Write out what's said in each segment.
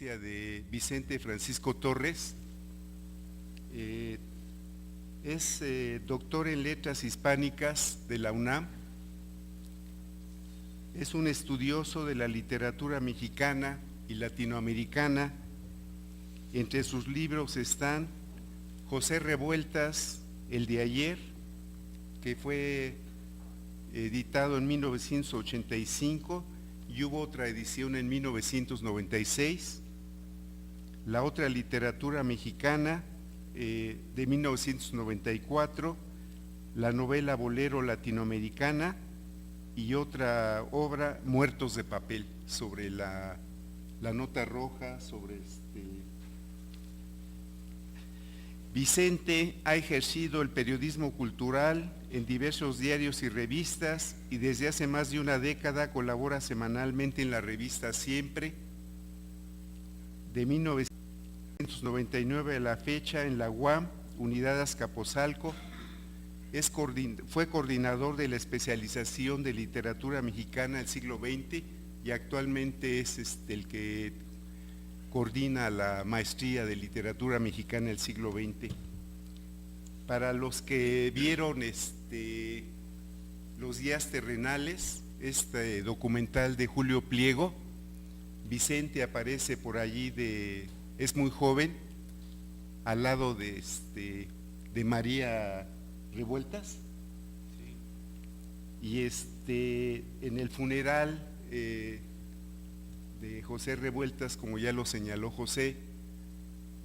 De Vicente Francisco Torres. Es doctor en letras hispánicas de la UNAM. Es un estudioso de la literatura mexicana y latinoamericana. Entre sus libros están José Revueltas, el de ayer, que fue editado en 1985 y hubo otra edición en 1996. La otra literatura mexicana de 1994, la novela Bolero latinoamericana y otra obra, Muertos de papel, sobre la nota roja, sobre Vicente ha ejercido el periodismo cultural en diversos diarios y revistas y desde hace más de una década colabora semanalmente en la revista Siempre. De 1999 a la fecha en la UAM, Unidad Azcapotzalco, fue coordinador de la especialización de literatura mexicana del siglo XX y actualmente es el que coordina la maestría de literatura mexicana del siglo XX. Para los que vieron Los días terrenales, este documental de Julio Pliego, Vicente aparece por allí es muy joven, al lado de María Revueltas. Sí. Y en el funeral de José Revueltas, como ya lo señaló José,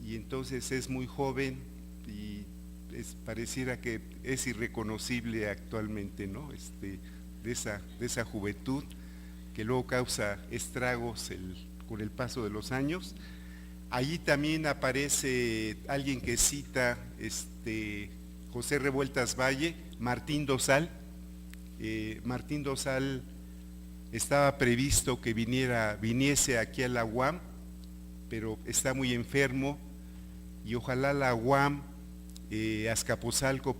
y entonces es muy joven y pareciera que es irreconocible actualmente, ¿no? De esa juventud que luego causa estragos con el paso de los años. Allí también aparece alguien que cita José Revueltas Valle, Martín Dosal. Martín Dosal estaba previsto que viniese aquí a la UAM, pero está muy enfermo y ojalá la UAM, Azcapotzalco,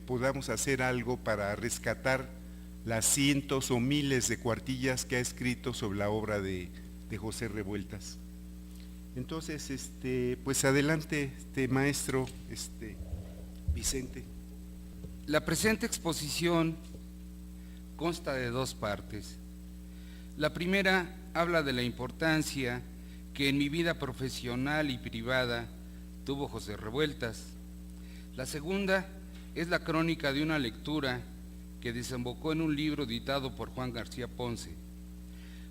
podamos hacer algo para rescatar las cientos o miles de cuartillas que ha escrito sobre la obra de José Revueltas. Entonces, pues adelante, maestro Vicente. La presente exposición consta de dos partes. La primera habla de la importancia que en mi vida profesional y privada tuvo José Revueltas. La segunda es la crónica de una lectura que desembocó en un libro editado por Juan García Ponce.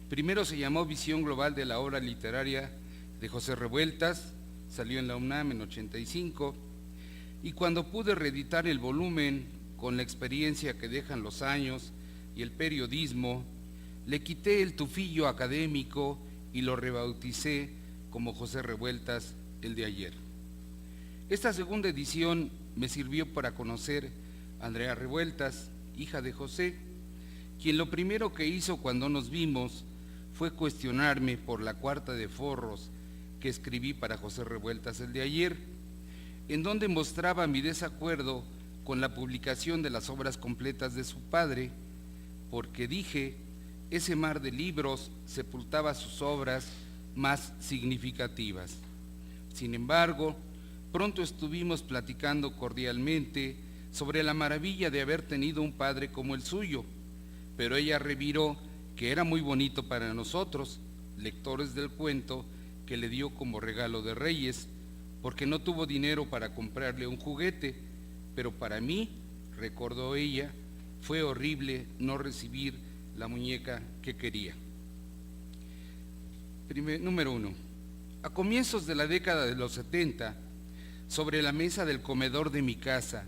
Primero se llamó Visión Global de la obra literaria de José Revueltas, salió en la UNAM en 85, y cuando pude reeditar el volumen con la experiencia que dejan los años y el periodismo, le quité el tufillo académico y lo rebauticé como José Revueltas, el de ayer. Esta segunda edición me sirvió para conocer a Andrea Revueltas, hija de José, quien lo primero que hizo cuando nos vimos fue cuestionarme por la cuarta de forros que escribí para José Revueltas, el de ayer, en donde mostraba mi desacuerdo con la publicación de las obras completas de su padre, porque dije, ese mar de libros sepultaba sus obras más significativas. Sin embargo, pronto estuvimos platicando cordialmente sobre la maravilla de haber tenido un padre como el suyo, pero ella reviró que era muy bonito para nosotros, lectores del cuento que le dio como regalo de Reyes, porque no tuvo dinero para comprarle un juguete, pero para mí, recordó ella, fue horrible no recibir la muñeca que quería. Número 1. A comienzos de la década de los 70, sobre la mesa del comedor de mi casa.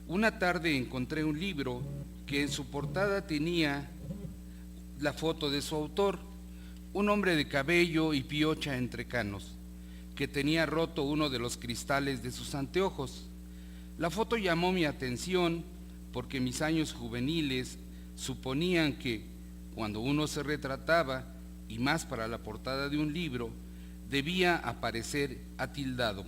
Una tarde encontré un libro que en su portada tenía la foto de su autor, un hombre de cabello y piocha entre canos, que tenía roto uno de los cristales de sus anteojos. La foto llamó mi atención porque mis años juveniles suponían que, cuando uno se retrataba, y más para la portada de un libro, debía aparecer atildado.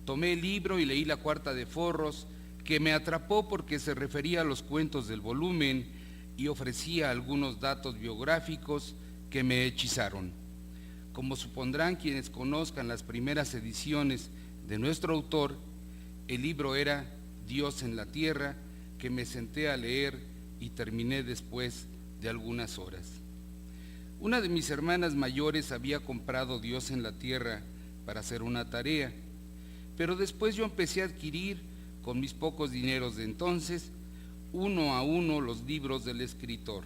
Tomé el libro y leí la cuarta de forros, que me atrapó porque se refería a los cuentos del volumen y ofrecía algunos datos biográficos que me hechizaron. Como supondrán quienes conozcan las primeras ediciones de nuestro autor, el libro era Dios en la Tierra, que me senté a leer y terminé después de algunas horas. Una de mis hermanas mayores había comprado Dios en la Tierra para hacer una tarea, pero después yo empecé a adquirir, con mis pocos dineros de entonces, uno a uno los libros del escritor.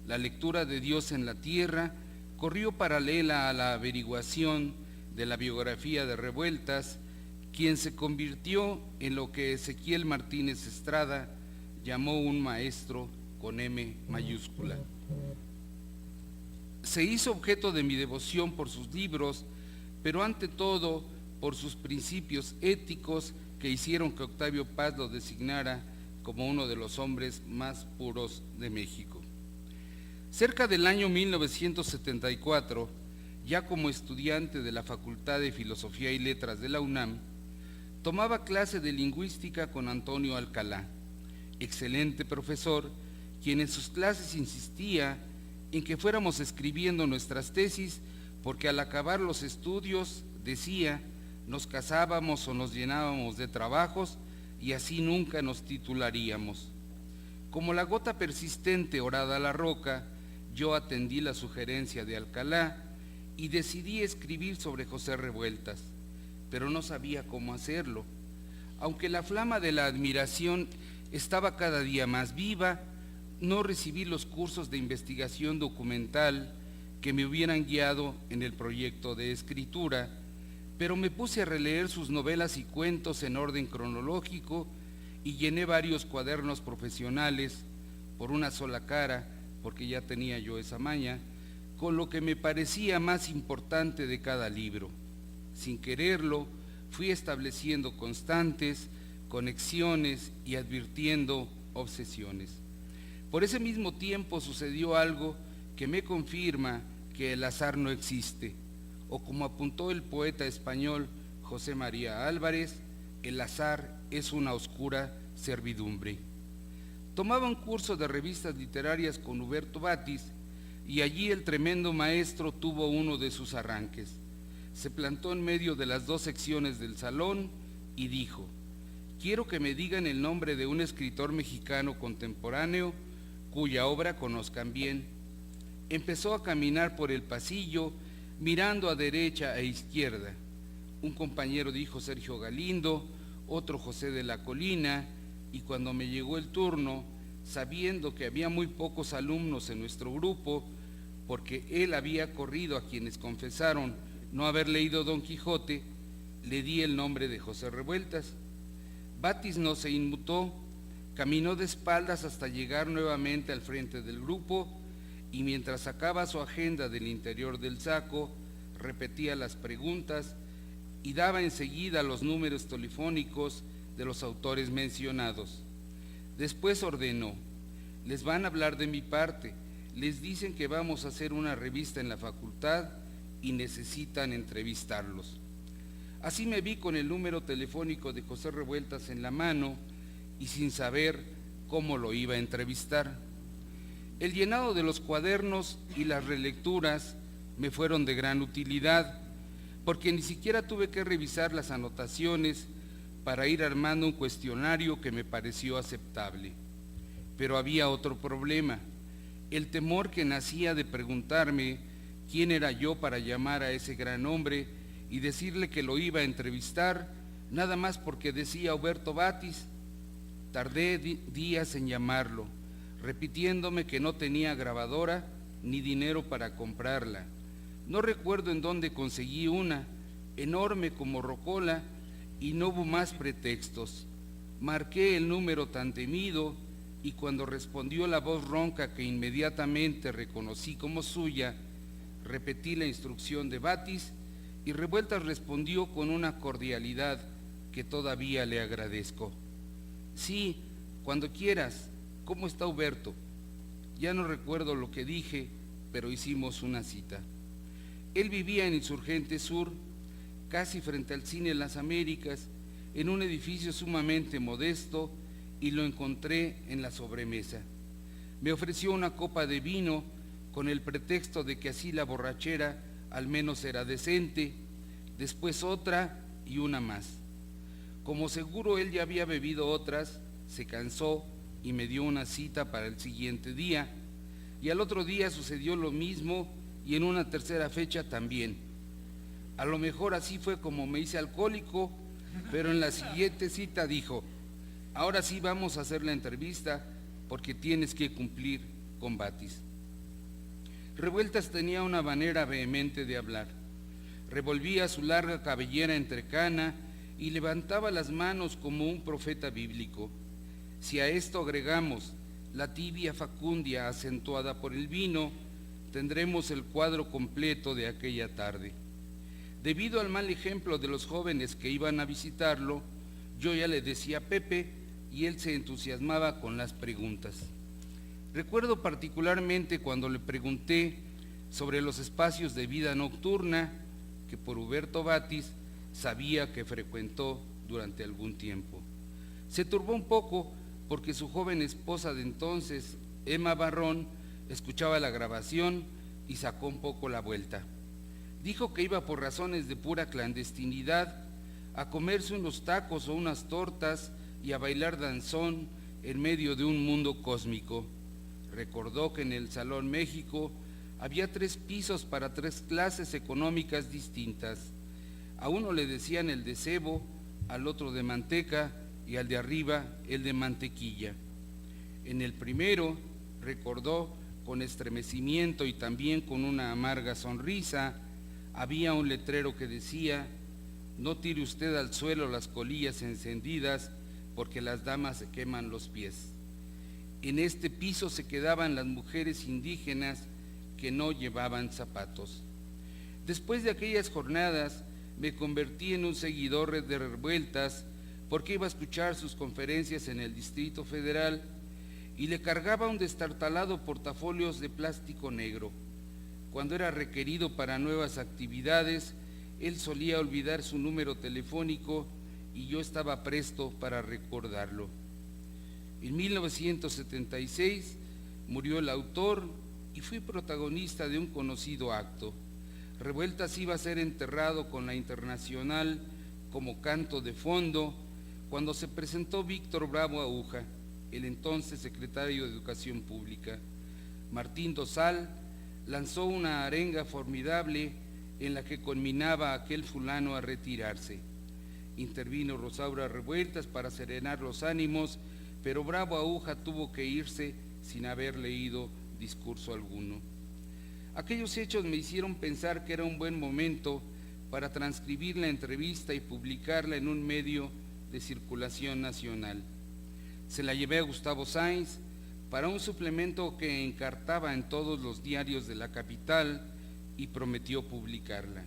La lectura de Dios en la Tierra corrió paralela a la averiguación de la biografía de Revueltas, quien se convirtió en lo que Ezequiel Martínez Estrada llamó un maestro con M mayúscula. Se hizo objeto de mi devoción por sus libros, pero ante todo por sus principios éticos que hicieron que Octavio Paz lo designara como uno de los hombres más puros de México. Cerca del año 1974, ya como estudiante de la Facultad de Filosofía y Letras de la UNAM, tomaba clase de lingüística con Antonio Alcalá, excelente profesor, quien en sus clases insistía en que fuéramos escribiendo nuestras tesis, porque al acabar los estudios, decía, nos casábamos o nos llenábamos de trabajos y así nunca nos titularíamos. Como la gota persistente orada a la roca, yo atendí la sugerencia de Alcalá y decidí escribir sobre José Revueltas, pero no sabía cómo hacerlo. Aunque la flama de la admiración estaba cada día más viva, no recibí los cursos de investigación documental que me hubieran guiado en el proyecto de escritura, pero me puse a releer sus novelas y cuentos en orden cronológico y llené varios cuadernos profesionales por una sola cara, porque ya tenía yo esa maña, con lo que me parecía más importante de cada libro. Sin quererlo, fui estableciendo constantes, conexiones y advirtiendo obsesiones. Por ese mismo tiempo sucedió algo que me confirma que el azar no existe, o como apuntó el poeta español José María Álvarez, el azar es una oscura servidumbre. Tomaba un curso de revistas literarias con Huberto Batis y allí el tremendo maestro tuvo uno de sus arranques. Se plantó en medio de las dos secciones del salón y dijo: quiero que me digan el nombre de un escritor mexicano contemporáneo cuya obra conozcan bien. Empezó a caminar por el pasillo, mirando a derecha e izquierda. Un compañero dijo Sergio Galindo, otro José de la Colina, y cuando me llegó el turno, sabiendo que había muy pocos alumnos en nuestro grupo, porque él había corrido a quienes confesaron no haber leído Don Quijote, le di el nombre de José Revueltas. Batis no se inmutó, caminó de espaldas hasta llegar nuevamente al frente del grupo y mientras sacaba su agenda del interior del saco, repetía las preguntas y daba enseguida los números telefónicos de los autores mencionados. Después ordenó: les van a hablar de mi parte, les dicen que vamos a hacer una revista en la facultad y necesitan entrevistarlos. Así me vi con el número telefónico de José Revueltas en la mano y sin saber cómo lo iba a entrevistar. El llenado de los cuadernos y las relecturas me fueron de gran utilidad, porque ni siquiera tuve que revisar las anotaciones para ir armando un cuestionario que me pareció aceptable. Pero había otro problema, el temor que nacía de preguntarme quién era yo para llamar a ese gran hombre y decirle que lo iba a entrevistar, nada más porque decía Huberto Batis. Tardé días en llamarlo, repitiéndome que no tenía grabadora ni dinero para comprarla. No recuerdo en dónde conseguí una, enorme como rocola, y no hubo más pretextos. Marqué el número tan temido y cuando respondió la voz ronca que inmediatamente reconocí como suya, repetí la instrucción de Batis y Revueltas respondió con una cordialidad que todavía le agradezco. Sí, cuando quieras. ¿Cómo está Huberto? Ya no recuerdo lo que dije, pero hicimos una cita. Él vivía en Insurgente Sur, casi frente al Cine Las Américas, en un edificio sumamente modesto, y lo encontré en la sobremesa. Me ofreció una copa de vino con el pretexto de que así la borrachera al menos era decente, después otra y una más. Como seguro él ya había bebido otras, se cansó y me dio una cita para el siguiente día, y al otro día sucedió lo mismo y en una tercera fecha también. A lo mejor así fue como me hice alcohólico, pero en la siguiente cita dijo: ahora sí vamos a hacer la entrevista porque tienes que cumplir con Batis. Revueltas tenía una manera vehemente de hablar. Revolvía su larga cabellera entrecana y levantaba las manos como un profeta bíblico. Si a esto agregamos la tibia facundia acentuada por el vino, tendremos el cuadro completo de aquella tarde. Debido al mal ejemplo de los jóvenes que iban a visitarlo, yo ya le decía Pepe y él se entusiasmaba con las preguntas. Recuerdo particularmente cuando le pregunté sobre los espacios de vida nocturna que por Huberto Batis sabía que frecuentó durante algún tiempo. Se turbó un poco porque su joven esposa de entonces, Emma Barrón, escuchaba la grabación y sacó un poco la vuelta. Dijo que iba por razones de pura clandestinidad a comerse unos tacos o unas tortas y a bailar danzón en medio de un mundo cósmico. Recordó que en el Salón México había 3 pisos para 3 clases económicas distintas. A uno le decían el de cebo, al otro de manteca y al de arriba el de mantequilla. En el primero, recordó con estremecimiento y también con una amarga sonrisa, había un letrero que decía: no tire usted al suelo las colillas encendidas porque las damas se queman los pies. En este piso se quedaban las mujeres indígenas que no llevaban zapatos. Después de aquellas jornadas me convertí en un seguidor de Revueltas porque iba a escuchar sus conferencias en el Distrito Federal y le cargaba un destartalado portafolios de plástico negro. Cuando era requerido para nuevas actividades, él solía olvidar su número telefónico y yo estaba presto para recordarlo. En 1976 murió el autor y fui protagonista de un conocido acto. Revueltas iba a ser enterrado con la Internacional como canto de fondo cuando se presentó Víctor Bravo Aguja, el entonces secretario de Educación Pública. Martín Dosal lanzó una arenga formidable en la que conminaba a aquel fulano a retirarse. Intervino Rosaura Revueltas para serenar los ánimos, pero Bravo Aguja tuvo que irse sin haber leído discurso alguno. Aquellos hechos me hicieron pensar que era un buen momento para transcribir la entrevista y publicarla en un medio de circulación nacional. Se la llevé a Gustavo Sainz para un suplemento que encartaba en todos los diarios de la capital y prometió publicarla.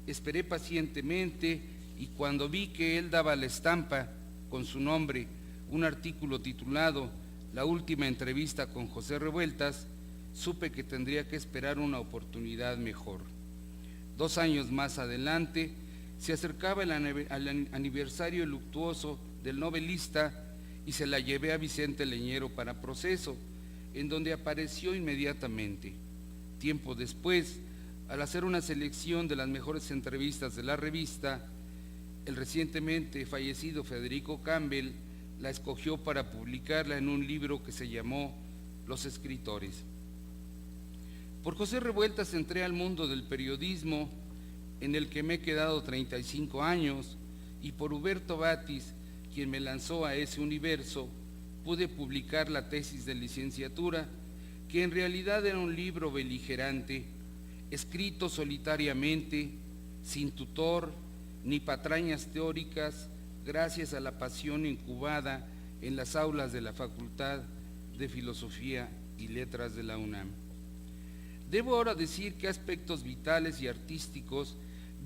Esperé pacientemente y cuando vi que él daba la estampa con su nombre, un artículo titulado La última entrevista con José Revueltas, supe que tendría que esperar una oportunidad mejor. 2 años más adelante, se acercaba el aniversario luctuoso del novelista y se la llevé a Vicente Leñero para Proceso, en donde apareció inmediatamente. Tiempo después, al hacer una selección de las mejores entrevistas de la revista, el recientemente fallecido Federico Campbell la escogió para publicarla en un libro que se llamó Los Escritores. Por José Revueltas entré al mundo del periodismo, en el que me he quedado 35 años, y por Huberto Batis, quien me lanzó a ese universo, pude publicar la tesis de licenciatura, que en realidad era un libro beligerante, escrito solitariamente, sin tutor ni patrañas teóricas gracias a la pasión incubada en las aulas de la Facultad de Filosofía y Letras de la UNAM. Debo ahora decir qué aspectos vitales y artísticos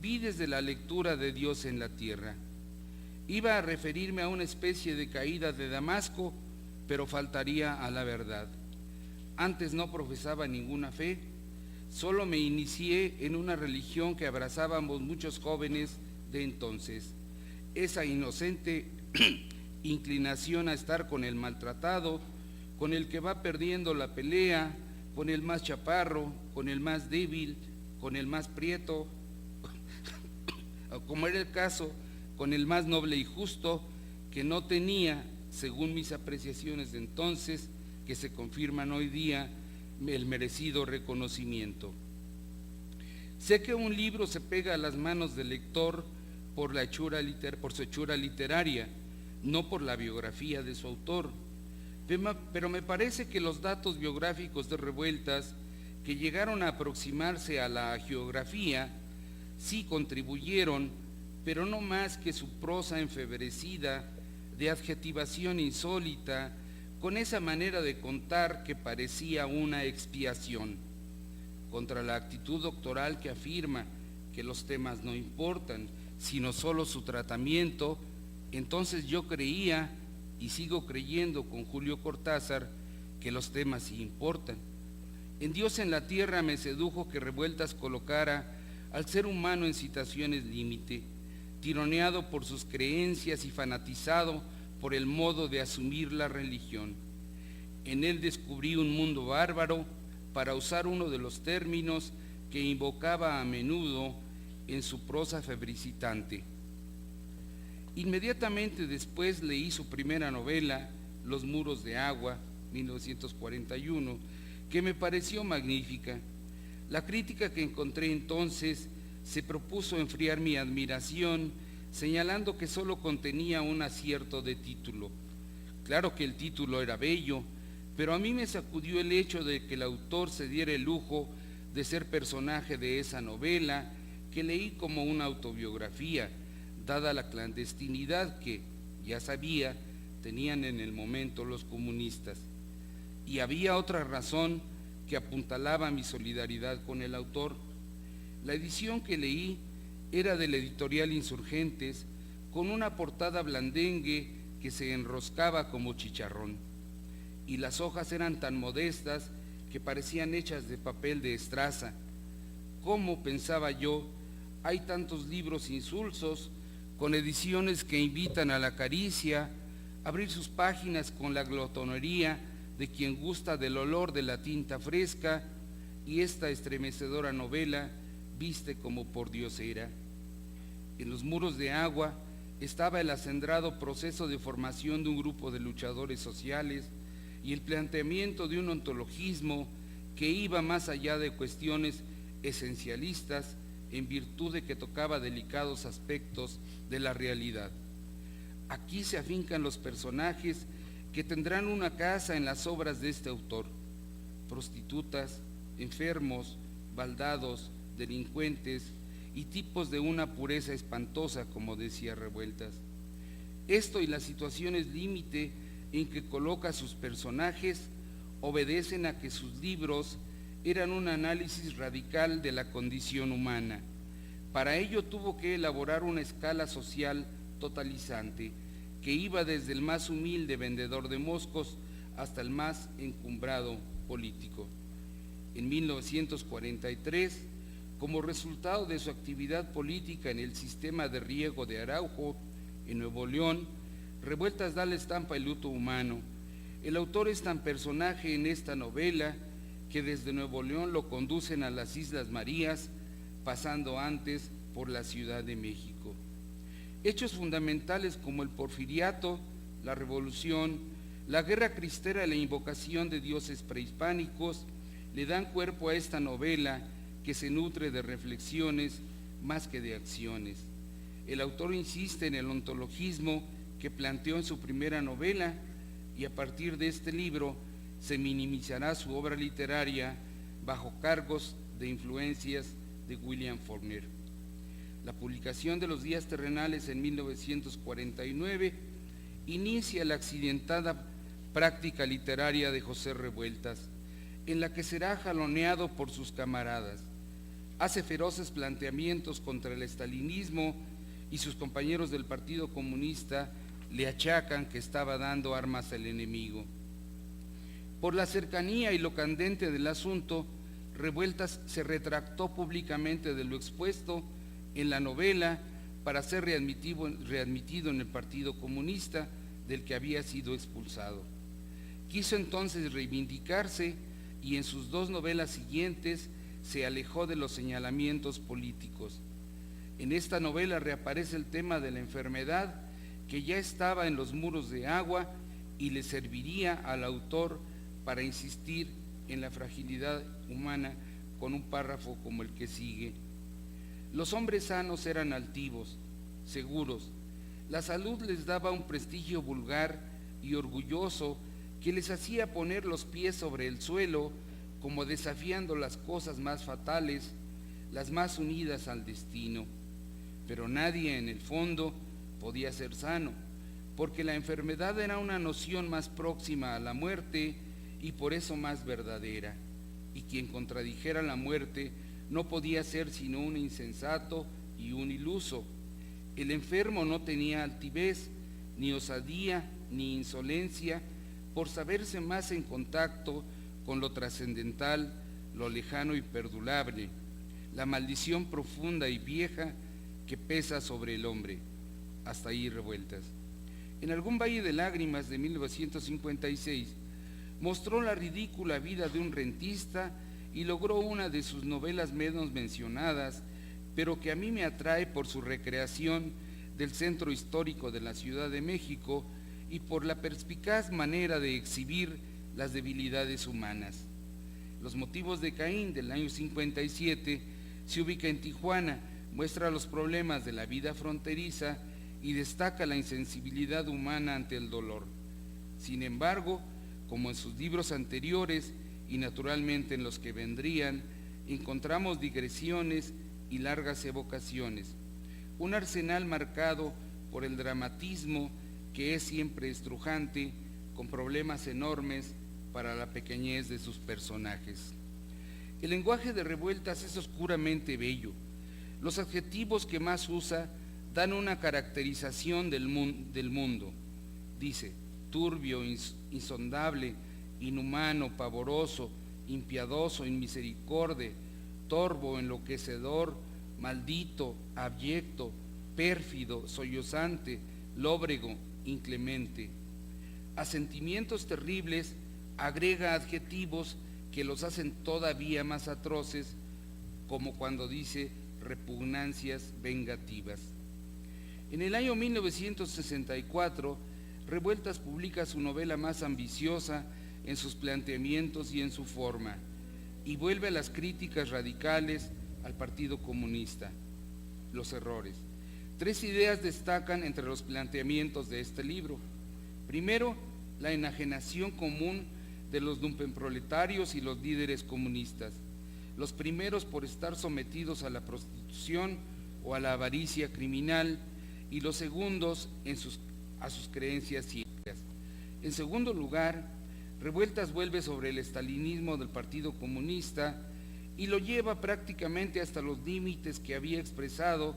vi desde la lectura de Dios en la Tierra. Iba a referirme a una especie de caída de Damasco, pero faltaría a la verdad. Antes no profesaba ninguna fe, solo me inicié en una religión que abrazábamos muchos jóvenes de entonces. Esa inocente inclinación a estar con el maltratado, con el que va perdiendo la pelea, con el más chaparro, con el más débil, con el más prieto, como era el caso, con el más noble y justo, que no tenía, según mis apreciaciones de entonces, que se confirman hoy día, el merecido reconocimiento. Sé que un libro se pega a las manos del lector por su hechura literaria, no por la biografía de su autor, pero me parece que los datos biográficos de Revueltas, que llegaron a aproximarse a la geografía, sí contribuyeron, pero no más que su prosa enfebrecida, de adjetivación insólita, con esa manera de contar que parecía una expiación contra la actitud doctoral que afirma que los temas no importan, sino solo su tratamiento. Entonces yo creía y sigo creyendo con Julio Cortázar que los temas sí importan. En Dios en la Tierra me sedujo que Revueltas colocara al ser humano en situaciones límite, tironeado por sus creencias y fanatizado por el modo de asumir la religión. En él descubrí un mundo bárbaro, para usar uno de los términos que invocaba a menudo en su prosa febricitante. Inmediatamente después leí su primera novela, Los muros de agua, 1941, que me pareció magnífica. La crítica que encontré entonces se propuso enfriar mi admiración, señalando que solo contenía un acierto de título. Claro que el título era bello, pero a mí me sacudió el hecho de que el autor se diera el lujo de ser personaje de esa novela, que leí como una autobiografía, dada la clandestinidad que, ya sabía, tenían en el momento los comunistas. Y había otra razón que apuntalaba mi solidaridad con el autor. La edición que leí era de la editorial Insurgentes, con una portada blandengue que se enroscaba como chicharrón, y las hojas eran tan modestas que parecían hechas de papel de estraza. ¿Cómo, pensaba yo, hay tantos libros insulsos, con ediciones que invitan a la caricia, abrir sus páginas con la glotonería de quien gusta del olor de la tinta fresca, y esta estremecedora novela viste como pordiosera? En Los muros de agua estaba el acendrado proceso de formación de un grupo de luchadores sociales y el planteamiento de un ontologismo que iba más allá de cuestiones esencialistas, en virtud de que tocaba delicados aspectos de la realidad. Aquí se afincan los personajes que tendrán una casa en las obras de este autor: prostitutas, enfermos, baldados, delincuentes y tipos de una pureza espantosa, como decía Revueltas. Esto y las situaciones límite en que coloca sus personajes obedecen a que sus libros eran un análisis radical de la condición humana. Para ello tuvo que elaborar una escala social totalizante que iba desde el más humilde vendedor de moscos hasta el más encumbrado político. En 1943, como resultado de su actividad política en el sistema de riego de Araujo, en Nuevo León, Revueltas da la estampa al luto humano. El autor es tan personaje en esta novela que desde Nuevo León lo conducen a las Islas Marías, pasando antes por la Ciudad de México. Hechos fundamentales como el porfiriato, la revolución, la guerra cristera y la invocación de dioses prehispánicos le dan cuerpo a esta novela que se nutre de reflexiones más que de acciones. El autor insiste en el ontologismo que planteó en su primera novela, y a partir de este libro se minimizará su obra literaria bajo cargos de influencias de William Faulkner. La publicación de Los días terrenales en 1949 inicia la accidentada práctica literaria de José Revueltas, en la que será jaloneado por sus camaradas. Hace feroces planteamientos contra el estalinismo y sus compañeros del Partido Comunista le achacan que estaba dando armas al enemigo. Por la cercanía y lo candente del asunto, Revueltas se retractó públicamente de lo expuesto en la novela para ser readmitido en el Partido Comunista, del que había sido expulsado. Quiso entonces reivindicarse y en sus dos novelas siguientes se alejó de los señalamientos políticos. En esta novela reaparece el tema de la enfermedad, que ya estaba en los muros de Agua y le serviría al autor para insistir en la fragilidad humana con un párrafo como el que sigue. Los hombres sanos eran altivos, seguros. La salud les daba un prestigio vulgar y orgulloso que les hacía poner los pies sobre el suelo, como desafiando las cosas más fatales, las más unidas al destino. Pero nadie en el fondo podía ser sano, porque la enfermedad era una noción más próxima a la muerte y por eso más verdadera, y quien contradijera la muerte no podía ser sino un insensato y un iluso. El enfermo no tenía altivez, ni osadía, ni insolencia, por saberse más en contacto con lo trascendental, lo lejano y perdurable, la maldición profunda y vieja que pesa sobre el hombre. Hasta ahí Revueltas. En Algún valle de lágrimas de 1956 mostró la ridícula vida de un rentista y logró una de sus novelas menos mencionadas, pero que a mí me atrae por su recreación del centro histórico de la Ciudad de México y por la perspicaz manera de exhibir las debilidades humanas. Los motivos de Caín, del año 57, se ubica en Tijuana, muestra los problemas de la vida fronteriza y destaca la insensibilidad humana ante el dolor. Sin embargo, como en sus libros anteriores y naturalmente en los que vendrían, encontramos digresiones y largas evocaciones, un arsenal marcado por el dramatismo que es siempre estrujante, con problemas enormes para la pequeñez de sus personajes. El lenguaje de Revueltas es oscuramente bello. Los adjetivos que más usa dan una caracterización del mundo. Dice: turbio, insondable, inhumano, pavoroso, impiadoso, inmisericorde, torvo, enloquecedor, maldito, abyecto, pérfido, sollozante, lóbrego, inclemente. A sentimientos terribles agrega adjetivos que los hacen todavía más atroces, como cuando dice repugnancias vengativas. En el año 1964, Revueltas publica su novela más ambiciosa en sus planteamientos y en su forma, y vuelve a las críticas radicales al Partido Comunista, Los errores. Tres ideas destacan entre los planteamientos de este libro. Primero, la enajenación común de los lumpenproletarios y los líderes comunistas, los primeros por estar sometidos a la prostitución o a la avaricia criminal, y los segundos a sus creencias ciegas. En segundo lugar, Revueltas vuelve sobre el estalinismo del Partido Comunista y lo lleva prácticamente hasta los límites que había expresado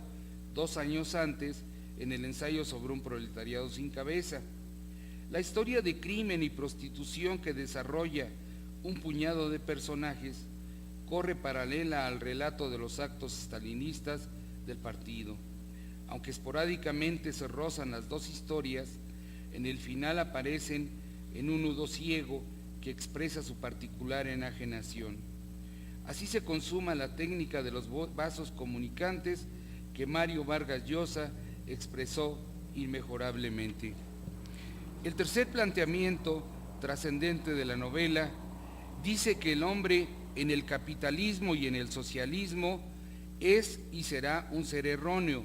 2 años antes en el ensayo sobre un proletariado sin cabeza. La historia de crimen y prostitución que desarrolla un puñado de personajes corre paralela al relato de los actos estalinistas del partido. Aunque esporádicamente se rozan las dos historias, en el final aparecen en un nudo ciego que expresa su particular enajenación. Así se consuma la técnica de los vasos comunicantes que Mario Vargas Llosa expresó inmejorablemente. El tercer planteamiento trascendente de la novela dice que el hombre en el capitalismo y en el socialismo es y será un ser erróneo,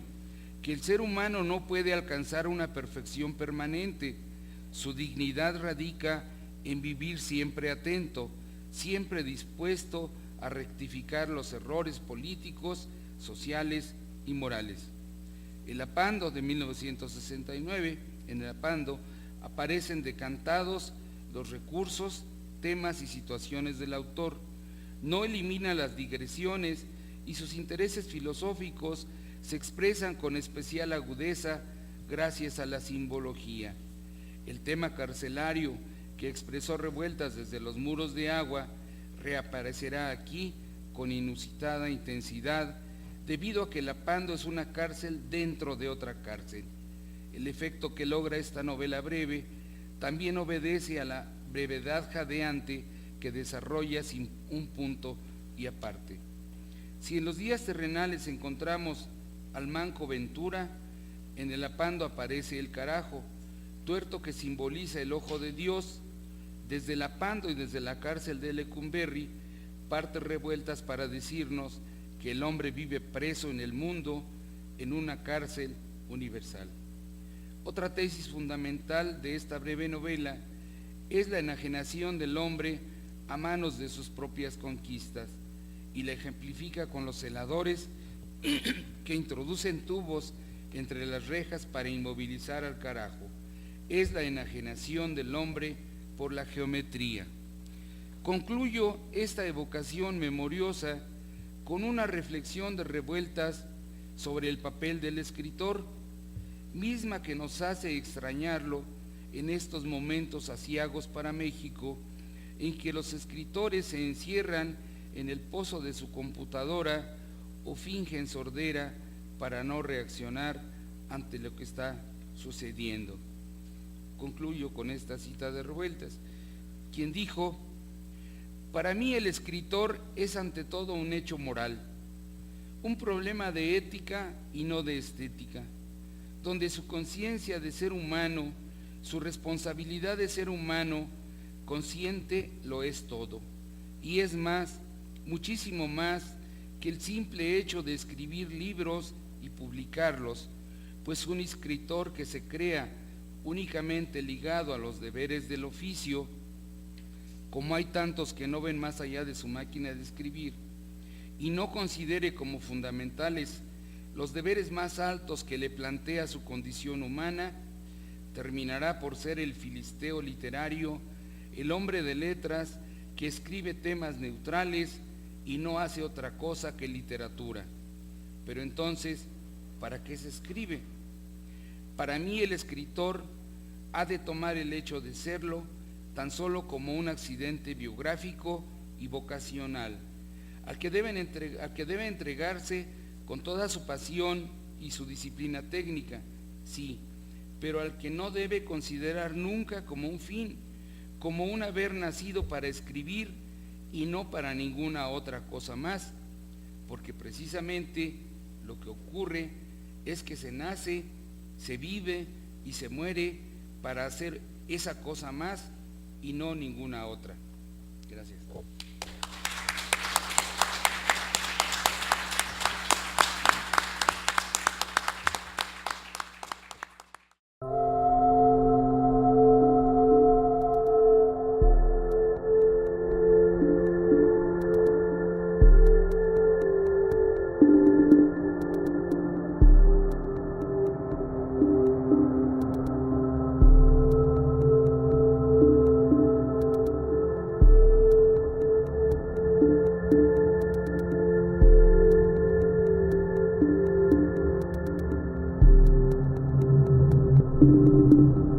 que el ser humano no puede alcanzar una perfección permanente. Su dignidad radica en vivir siempre atento, siempre dispuesto a rectificar los errores políticos, sociales y morales. El Apando de 1969, en el Apando aparecen decantados los recursos, temas y situaciones del autor. No elimina las digresiones y sus intereses filosóficos se expresan con especial agudeza gracias a la simbología. El tema carcelario que expresó Revueltas desde los muros de agua reaparecerá aquí con inusitada intensidad debido a que el Apando es una cárcel dentro de otra cárcel. El efecto que logra esta novela breve también obedece a la brevedad jadeante que desarrolla sin un punto y aparte. Si en los días terrenales encontramos al manco Ventura, en el Apando aparece el carajo, tuerto que simboliza el ojo de Dios. Desde el Apando y desde la cárcel de Lecumberri parte Revueltas para decirnos que el hombre vive preso en el mundo en una cárcel universal. Otra tesis fundamental de esta breve novela es la enajenación del hombre a manos de sus propias conquistas y la ejemplifica con los celadores que introducen tubos entre las rejas para inmovilizar al carajo. Es la enajenación del hombre por la geometría. Concluyo esta evocación memoriosa con una reflexión de Revueltas sobre el papel del escritor, misma que nos hace extrañarlo en estos momentos aciagos para México, en que los escritores se encierran en el pozo de su computadora o fingen sordera para no reaccionar ante lo que está sucediendo. Concluyo con esta cita de Revueltas, quien dijo: para mí el escritor es ante todo un hecho moral, un problema de ética y no de estética, donde su conciencia de ser humano, su responsabilidad de ser humano consciente lo es todo, y es más, muchísimo más que el simple hecho de escribir libros y publicarlos, pues un escritor que se crea únicamente ligado a los deberes del oficio, como hay tantos que no ven más allá de su máquina de escribir, y no considere como fundamentales los deberes más altos que le plantea su condición humana, terminará por ser el filisteo literario, el hombre de letras que escribe temas neutrales y no hace otra cosa que literatura. Pero entonces, ¿para qué se escribe? Para mí el escritor ha de tomar el hecho de serlo tan solo como un accidente biográfico y vocacional, al que debe entregarse con toda su pasión y su disciplina técnica, sí, pero al que no debe considerar nunca como un fin, como un haber nacido para escribir y no para ninguna otra cosa más, porque precisamente lo que ocurre es que se nace, se vive y se muere para hacer esa cosa más y no ninguna otra. Gracias. Thank you.